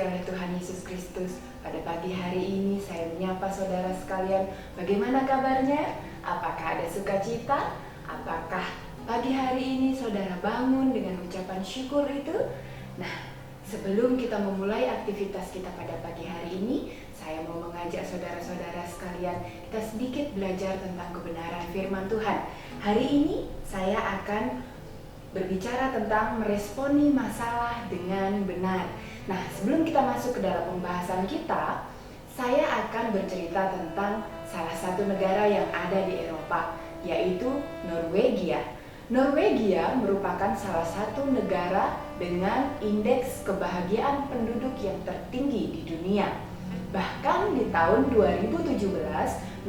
oleh Tuhan Yesus Kristus. Pada pagi hari ini saya menyapa saudara sekalian. Bagaimana kabarnya? Apakah ada sukacita? Apakah pagi hari ini saudara bangun dengan ucapan syukur itu? Nah, sebelum kita memulai aktivitas kita pada pagi hari ini, saya mau mengajak saudara-saudara sekalian kita sedikit belajar tentang kebenaran firman Tuhan. Hari ini saya akan berbicara tentang meresponi masalah dengan benar. Nah, sebelum kita masuk ke dalam pembahasan kita, saya akan bercerita tentang salah satu negara yang ada di Eropa, yaitu Norwegia. Norwegia merupakan salah satu negara dengan indeks kebahagiaan penduduk yang tertinggi di dunia. Bahkan di tahun 2017,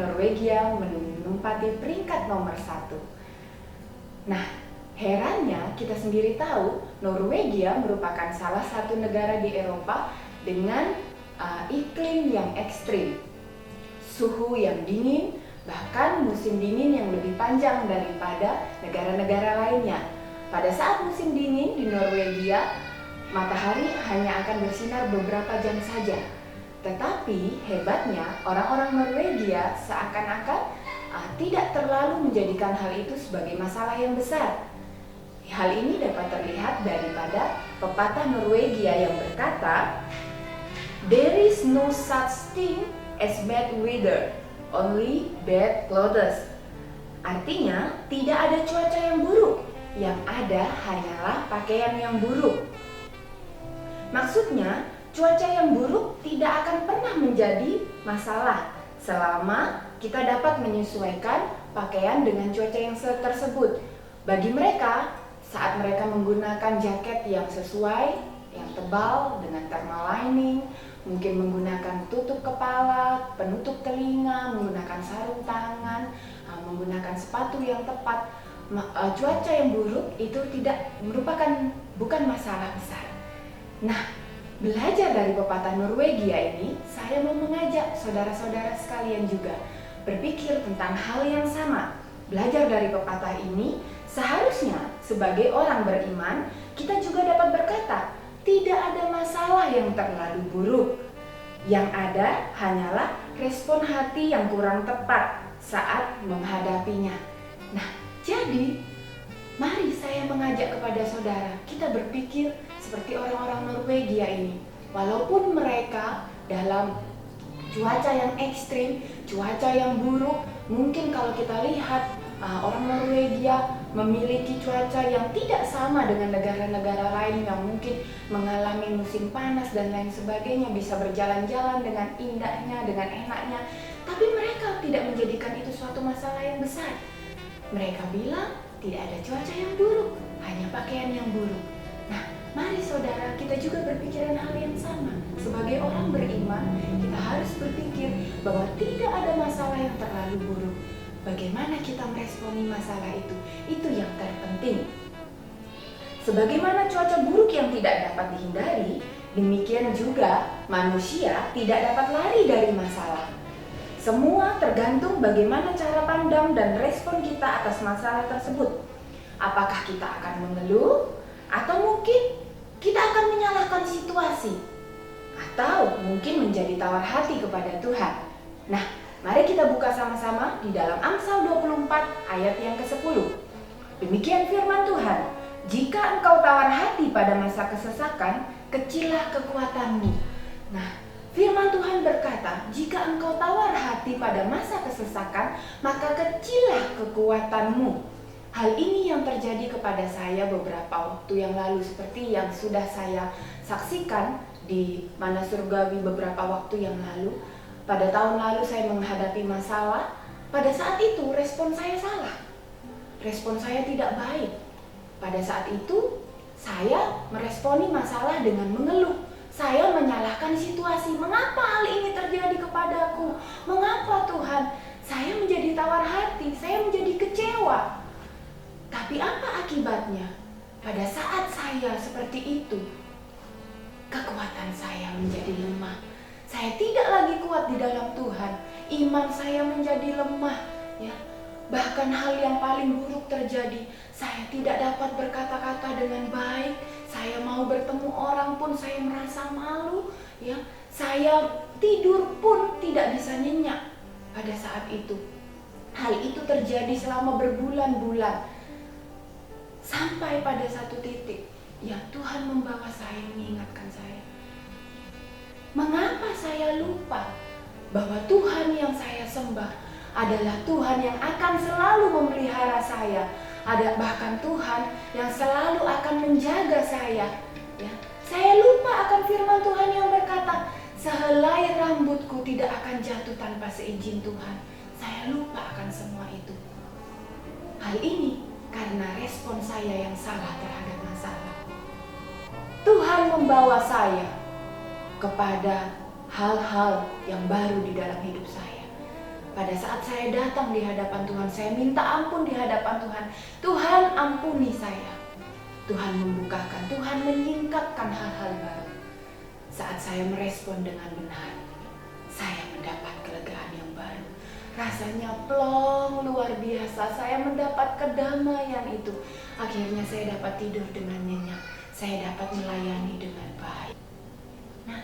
Norwegia menempati peringkat nomor 1. Nah, herannya kita sendiri tahu Norwegia merupakan salah satu negara di Eropa dengan iklim yang ekstrim, suhu yang dingin, bahkan musim dingin yang lebih panjang daripada negara-negara lainnya. Pada saat musim dingin di Norwegia, matahari hanya akan bersinar beberapa jam saja. Tetapi hebatnya orang-orang Norwegia seakan-akan tidak terlalu menjadikan hal itu sebagai masalah yang besar. Hal ini dapat terlihat daripada pepatah Norwegia yang berkata, "There is no such thing as bad weather, only bad clothes." Artinya, tidak ada cuaca yang buruk, yang ada hanyalah pakaian yang buruk. Maksudnya, cuaca yang buruk tidak akan pernah menjadi masalah selama kita dapat menyesuaikan pakaian dengan cuaca yang tersebut. Bagi mereka, saat mereka menggunakan jaket yang sesuai, yang tebal dengan thermal lining, mungkin menggunakan tutup kepala, penutup telinga, menggunakan sarung tangan, menggunakan sepatu yang tepat, cuaca yang buruk itu bukan masalah besar. Nah, belajar dari pepatah Norwegia ini, saya mau mengajak saudara-saudara sekalian juga berpikir tentang hal yang sama. Belajar dari pepatah ini, seharusnya sebagai orang beriman, kita juga dapat berkata, tidak ada masalah yang terlalu buruk. Yang ada hanyalah respon hati yang kurang tepat saat menghadapinya. Nah, jadi mari saya mengajak kepada saudara, kita berpikir seperti orang-orang Norwegia ini. Walaupun mereka dalam cuaca yang ekstrim, cuaca yang buruk, mungkin kalau kita lihat orang Norwegia memiliki cuaca yang tidak sama dengan negara-negara lain yang mungkin mengalami musim panas dan lain sebagainya, bisa berjalan-jalan dengan indahnya, dengan enaknya. Tapi mereka tidak menjadikan itu suatu masalah yang besar. Mereka bilang tidak ada cuaca yang buruk, hanya pakaian yang buruk. Nah, mari saudara, kita juga berpikiran hal yang sama. Sebagai orang beriman, kita harus berpikir bahwa tidak ada masalah yang terlalu buruk. Bagaimana kita meresponi masalah itu? Itu yang terpenting. Sebagaimana cuaca buruk yang tidak dapat dihindari, demikian juga manusia tidak dapat lari dari masalah. Semua tergantung bagaimana cara pandang dan respon kita atas masalah tersebut. Apakah kita akan mengeluh? Atau mungkin kita akan menyalahkan situasi? Atau mungkin menjadi tawar hati kepada Tuhan? Nah, mari kita buka sama-sama di dalam Amsal 24 ayat yang ke-10. Demikian firman Tuhan, "Jika engkau tawar hati pada masa kesesakan, kecillah kekuatanmu." Nah, firman Tuhan berkata, jika engkau tawar hati pada masa kesesakan, maka kecillah kekuatanmu. Hal ini yang terjadi kepada saya beberapa waktu yang lalu, seperti yang sudah saya saksikan di Mana Surgawi beberapa waktu yang lalu. Pada tahun lalu saya menghadapi masalah. Pada saat itu respon saya salah. Respon saya tidak baik. Pada saat itu saya meresponi masalah dengan mengeluh. Saya menyalahkan situasi. Mengapa hal ini terjadi kepadaku? Mengapa Tuhan? Saya menjadi tawar hati. Saya menjadi kecewa. Tapi apa akibatnya? Pada saat saya seperti itu, kekuatan saya menjadi lemah. Saya tidak lagi kuat di dalam Tuhan. Iman saya menjadi lemah, ya. Bahkan hal yang paling buruk terjadi. Saya tidak dapat berkata-kata dengan baik. Saya mau bertemu orang pun saya merasa malu, ya. Saya tidur pun tidak bisa nyenyak pada saat itu. Hal itu terjadi selama berbulan-bulan. Sampai pada satu titik, ya Tuhan membawa saya, mengingatkan saya. Mengapa saya lupa bahwa Tuhan yang saya sembah adalah Tuhan yang akan selalu memelihara saya. Ada bahkan Tuhan yang selalu akan menjaga saya. Ya. Saya lupa akan firman Tuhan yang berkata, sehelai rambutku tidak akan jatuh tanpa seizin Tuhan. Saya lupa akan semua itu. Hal ini karena respon saya yang salah terhadap masalah. Tuhan membawa saya kepada hal-hal yang baru di dalam hidup saya. Pada saat saya datang di hadapan Tuhan, saya minta ampun di hadapan Tuhan. Tuhan ampuni saya. Tuhan membukakan, Tuhan menyingkapkan hal-hal baru. Saat saya merespon dengan benar, saya mendapat kelegaan yang baru. Rasanya plong luar biasa, saya mendapat kedamaian itu. Akhirnya saya dapat tidur dengan nyenyak, saya dapat melayani dengan baik. Nah,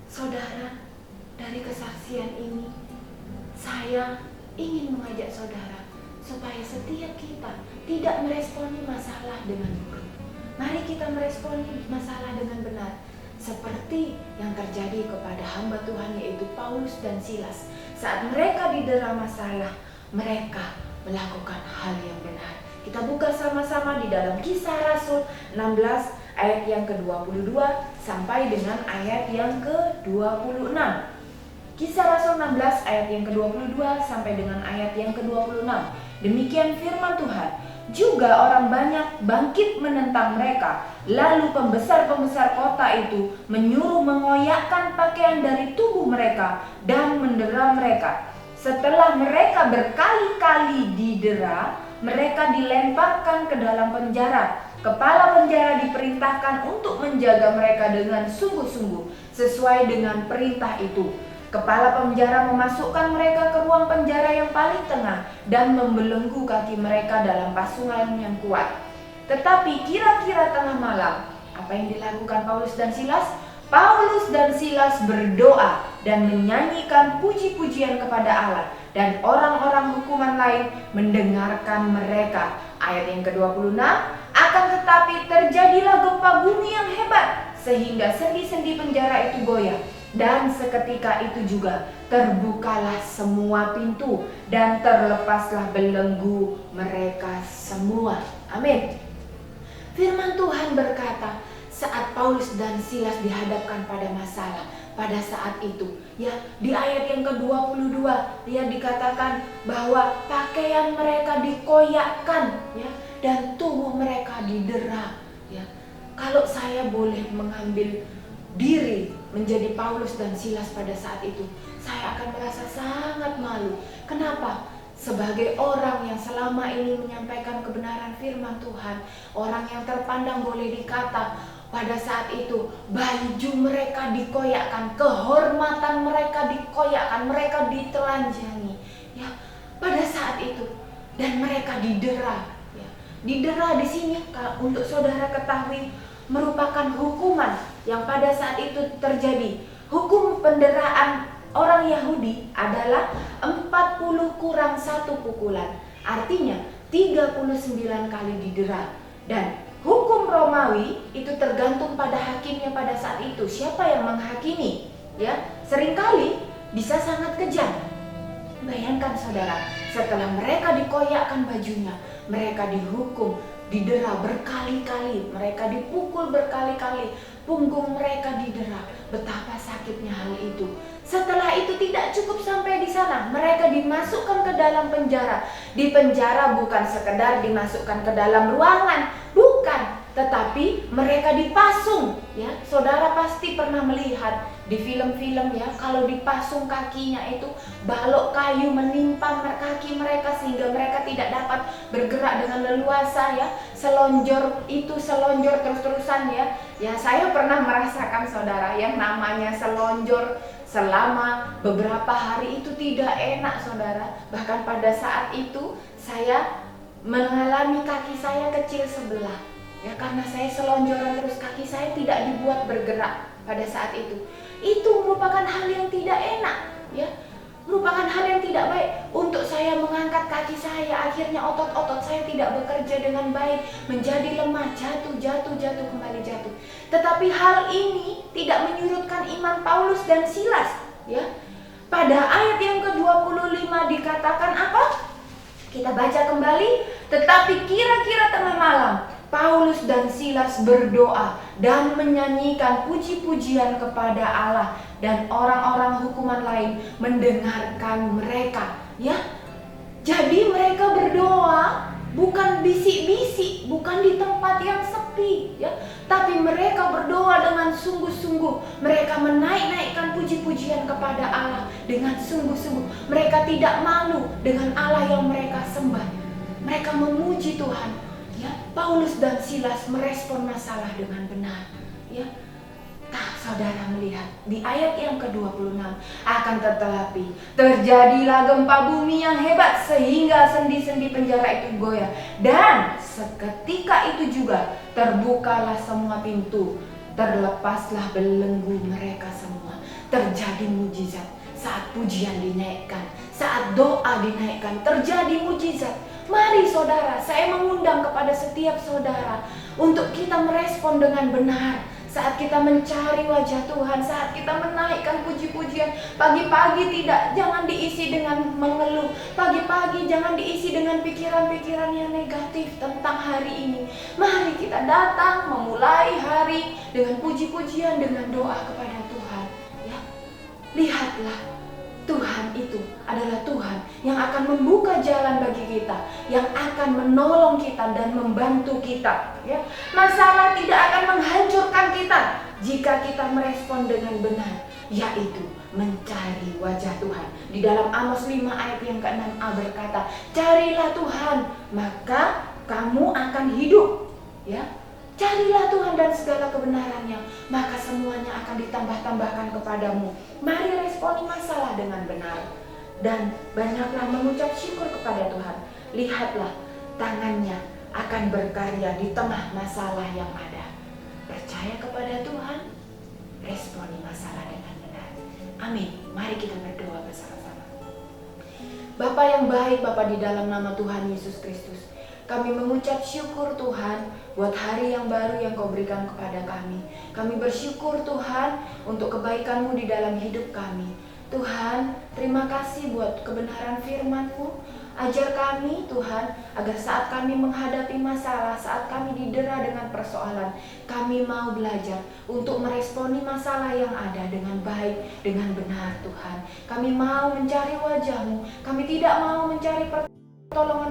saudara, dari kesaksian ini, saya ingin mengajak saudara supaya setiap kita tidak meresponi masalah dengan buruk. Mari kita meresponi masalah dengan benar. Seperti yang terjadi kepada hamba Tuhan yaitu Paulus dan Silas. Saat mereka didera masalah, mereka melakukan hal yang benar. Kita buka sama-sama di dalam Kisah Rasul 16 ayat yang ke-22 sampai dengan ayat yang ke-26. Kisah Rasul 16 ayat yang ke-22 sampai dengan ayat yang ke-26. Demikian firman Tuhan. Juga orang banyak bangkit menentang mereka. Lalu pembesar-pembesar kota itu menyuruh mengoyakkan pakaian dari tubuh mereka dan mendera mereka. Setelah mereka berkali-kali didera, mereka dilemparkan ke dalam penjara. Kepala penjara diperintahkan untuk menjaga mereka dengan sungguh-sungguh sesuai dengan perintah itu. Kepala penjara memasukkan mereka ke ruang penjara yang paling tengah dan membelenggu kaki mereka dalam pasungan yang kuat. Tetapi kira-kira tengah malam, apa yang dilakukan Paulus dan Silas? Paulus dan Silas berdoa dan menyanyikan puji-pujian kepada Allah, dan orang-orang hukuman lain mendengarkan mereka. Ayat yang ke-26, akan tetapi terjadilah gempa bumi yang hebat sehingga sendi-sendi penjara itu goyah. Dan seketika itu juga terbukalah semua pintu dan terlepaslah belenggu mereka semua. Amin. Firman Tuhan berkata, saat Paulus dan Silas dihadapkan pada masalah, pada saat itu, ya, di ayat yang ke-22, ya, dikatakan bahwa pakaian mereka dikoyakkan, ya, dan tubuh mereka didera, ya. Kalau saya boleh mengambil diri menjadi Paulus dan Silas pada saat itu, saya akan merasa sangat malu. Kenapa? Sebagai orang yang selama ini menyampaikan kebenaran firman Tuhan, orang yang terpandang boleh dikata pada saat itu baju mereka dikoyakkan, kehormatan mereka dikoyakkan, mereka ditelanjangi, ya, pada saat itu, dan mereka didera, ya. Didera di sini, untuk saudara ketahui, merupakan hukuman yang pada saat itu terjadi. Hukum penderaan orang Yahudi adalah 40 kurang 1 pukulan. Artinya 39 kali didera. Dan hukum Romawi itu tergantung pada hakimnya pada saat itu. Siapa yang menghakimi? Ya, seringkali bisa sangat kejam. Bayangkan saudara, setelah mereka dikoyakkan bajunya, mereka dihukum, didera berkali-kali, mereka dipukul berkali-kali, punggung mereka didera. Betapa sakitnya hal itu. Setelah itu tidak cukup sampai di sana, mereka dimasukkan ke dalam penjara. Di penjara bukan sekedar dimasukkan ke dalam ruangan, bukan, tetapi mereka dipasung, ya. Saudara pasti pernah melihat di film-film, ya, kalau dipasung kakinya itu balok kayu menimpa kaki mereka sehingga mereka tidak dapat bergerak dengan leluasa, ya. Selonjor terus-terusan, ya. Ya, saya pernah merasakan saudara yang namanya selonjor selama beberapa hari itu tidak enak saudara. Bahkan pada saat itu saya mengalami kaki saya kecil sebelah, Ya, karena saya selonjoran terus, kaki saya tidak dibuat bergerak pada saat itu. Itu merupakan hal yang tidak enak, ya. Merupakan hal yang tidak baik. Untuk saya mengangkat kaki saya, akhirnya otot-otot saya tidak bekerja dengan baik, menjadi lemah, jatuh, kembali jatuh. Tetapi hal ini tidak menyurutkan iman Paulus dan Silas, ya. Pada ayat yang ke-25 dikatakan apa? Kita baca kembali. Tetapi kira-kira tengah malam, Paulus dan Silas berdoa dan menyanyikan puji-pujian kepada Allah, dan orang-orang hukuman lain mendengarkan mereka. Ya, jadi mereka berdoa bukan bisik-bisik, bukan di tempat yang sepi, ya, tapi mereka berdoa dengan sungguh-sungguh. Mereka menaik-naikkan puji-pujian kepada Allah dengan sungguh-sungguh. Mereka tidak malu dengan Allah yang mereka sembah. Mereka memuji Tuhan. Ya, Paulus dan Silas merespon masalah dengan benar. Ya, saudara melihat di ayat yang ke-26, akan tetapi terjadilah gempa bumi yang hebat sehingga sendi-sendi penjara itu goyah, dan seketika itu juga terbukalah semua pintu, terlepaslah belenggu mereka semua. Terjadi mujizat saat pujian dinaikkan, saat doa dinaikkan, terjadi mujizat. Mari saudara, saya mengundang kepada setiap saudara untuk kita merespon dengan benar. Saat kita mencari wajah Tuhan, saat kita menaikkan puji-pujian, pagi-pagi jangan diisi dengan mengeluh. Pagi-pagi jangan diisi dengan pikiran-pikiran yang negatif tentang hari ini. Mari kita datang memulai hari dengan puji-pujian, dengan doa kepada Tuhan. Ya, lihatlah, Tuhan itu adalah Tuhan yang akan membuka jalan bagi kita, yang akan menolong kita dan membantu kita. Ya, masalah tidak akan menghancurkan kita jika kita merespon dengan benar, yaitu mencari wajah Tuhan. Di dalam Amos 5 ayat yang ke-6a berkata, carilah Tuhan, maka kamu akan hidup. Ya, carilah Tuhan dan segala kebenarannya, maka semuanya akan ditambah-tambahkan kepadamu. Mari responi masalah dengan benar, dan banyaklah mengucap syukur kepada Tuhan. Lihatlah, tangannya akan berkarya di tengah masalah yang ada. Percaya kepada Tuhan, responi masalah dengan benar. Amin. Mari kita berdoa bersama-sama. Bapa yang baik, Bapa di dalam nama Tuhan Yesus Kristus, kami mengucap syukur Tuhan buat hari yang baru yang Kau berikan kepada kami. Kami bersyukur Tuhan untuk kebaikan-Mu di dalam hidup kami. Tuhan, terima kasih buat kebenaran firman-Mu. Ajar kami Tuhan, agar saat kami menghadapi masalah, saat kami didera dengan persoalan, kami mau belajar untuk meresponi masalah yang ada dengan baik, dengan benar Tuhan. Kami mau mencari wajah-Mu, kami tidak mau mencari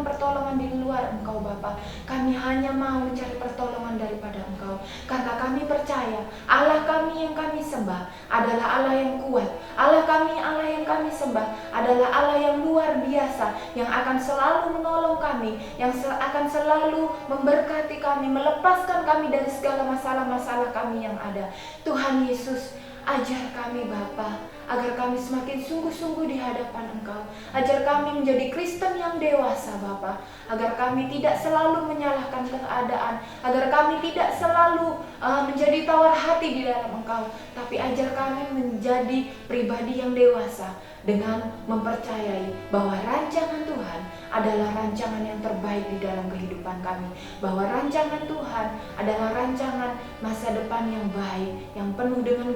pertolongan di luar Engkau Bapa. Kami hanya mau mencari pertolongan daripada Engkau, karena kami percaya Allah kami yang kami sembah adalah Allah yang kuat. Allah yang kami sembah adalah Allah yang luar biasa, yang akan selalu menolong kami, yang akan selalu memberkati kami, melepaskan kami dari segala masalah-masalah kami yang ada. Tuhan Yesus, ajar kami Bapa, agar kami semakin sungguh-sungguh di hadapan Engkau. Ajar kami menjadi Kristen yang dewasa Bapa, agar kami tidak selalu menyalahkan keadaan, agar kami tidak selalu menjadi tawar hati di dalam Engkau, tapi ajar kami menjadi pribadi yang dewasa dengan mempercayai bahwa rancangan Tuhan adalah rancangan yang terbaik di dalam kehidupan kami, bahwa rancangan Tuhan adalah rancangan masa depan yang baik, yang penuh dengan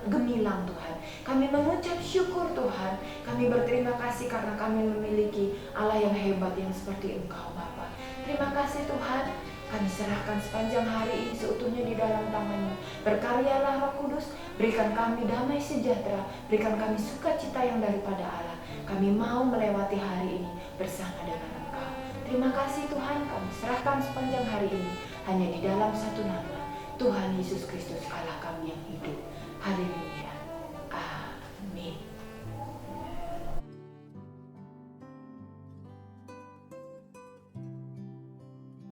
gemilang Tuhan. Kami mengucap syukur Tuhan, kami berterima kasih karena kami memiliki Allah yang hebat yang seperti Engkau Bapa. Terima kasih Tuhan, kami serahkan sepanjang hari ini seutuhnya di dalam tangan-Mu. Berkaryalah Roh Kudus, berikan kami damai sejahtera, berikan kami sukacita yang daripada Allah. Kami mau melewati hari ini bersama dengan Engkau. Terima kasih Tuhan, kami serahkan sepanjang hari ini hanya di dalam satu nama, Tuhan Yesus Kristus Allah kami yang hidup. Haleluya. Amin.